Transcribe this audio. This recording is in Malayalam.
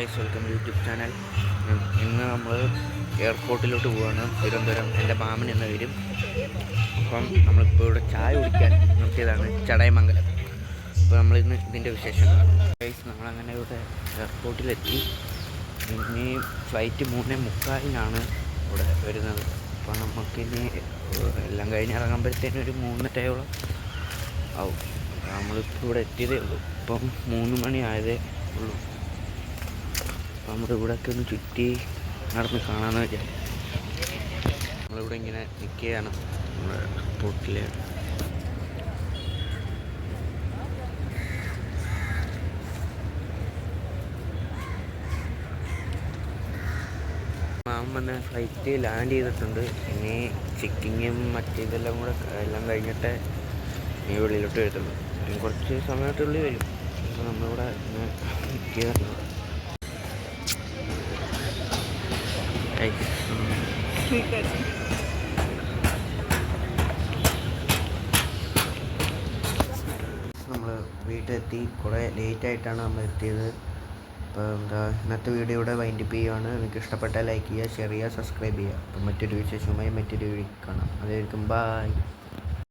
Guys, welcome YouTube channel. ഇന്ന് നമ്മൾ എയർപോർട്ടിലോട്ട് പോവുകയാണ്. തിരുവനന്തപുരം. എൻ്റെ മാമൻ എന്ന് വരും. അപ്പം നമ്മളിപ്പോൾ ഇവിടെ ചായ കുടിക്കാൻ നിർത്തിയതാണ്, ചടയമംഗലം. അപ്പോൾ നമ്മളിന്ന് ഇതിൻ്റെ വിശേഷം ഗൈസ്. നമ്മളങ്ങനെ ഇവിടെ എയർപോർട്ടിലെത്തി. ഇനി ഫ്ലൈറ്റ് 3:45 ഇവിടെ വരുന്നത്. അപ്പോൾ നമുക്കിനി എല്ലാം കഴിഞ്ഞ് ഇറങ്ങുമ്പോഴത്തേനും ഒരു 3:30 ആവും. നമ്മളിപ്പോൾ ഇവിടെ എത്തിയതേ ഉള്ളൂ. ഇപ്പം 3 മണി ആയതേ ഉള്ളൂ. അപ്പം നമ്മുടെ ഇവിടെയൊക്കെ ഒന്ന് ചുറ്റി നടന്ന് കാണാമെന്ന് വിചാരിച്ചു. നമ്മളിവിടെ ഇങ്ങനെ നിൽക്കുകയാണ് നമ്മുടെ എയർപോർട്ടിൽ. മാമൻ വന്ന് ഫ്ലൈറ്റ് ലാൻഡ് ചെയ്തിട്ടുണ്ട്. ഇനി ചെക്കിങ്ങും മറ്റേതെല്ലാം കൂടെ എല്ലാം കഴിഞ്ഞിട്ട് ഈ വെളിയിലോട്ട് വരുത്തുള്ളൂ. കുറച്ച് സമയത്തുള്ളിൽ വരും. അപ്പോൾ നമ്മളിവിടെ നിൽക്കുകയാണ്. നമ്മൾ വീട്ടിലെത്തി. കുറേ ലേറ്റായിട്ടാണ് നമ്മൾ എത്തിയത്. അപ്പോൾ ഇന്നത്തെ വീഡിയോ ഇവിടെ വൈൻഡപ്പ് ചെയ്യുകയാണ്. നിങ്ങൾക്ക് ഇഷ്ടപ്പെട്ടാൽ ലൈക്ക് ചെയ്യുക, ഷെയർ ചെയ്യുക, സബ്സ്ക്രൈബ് ചെയ്യുക. അപ്പം മറ്റൊരു വിശേഷവുമായി മറ്റൊരു വീഡിയോ കാണാം. അതായിരിക്കും. ബൈ.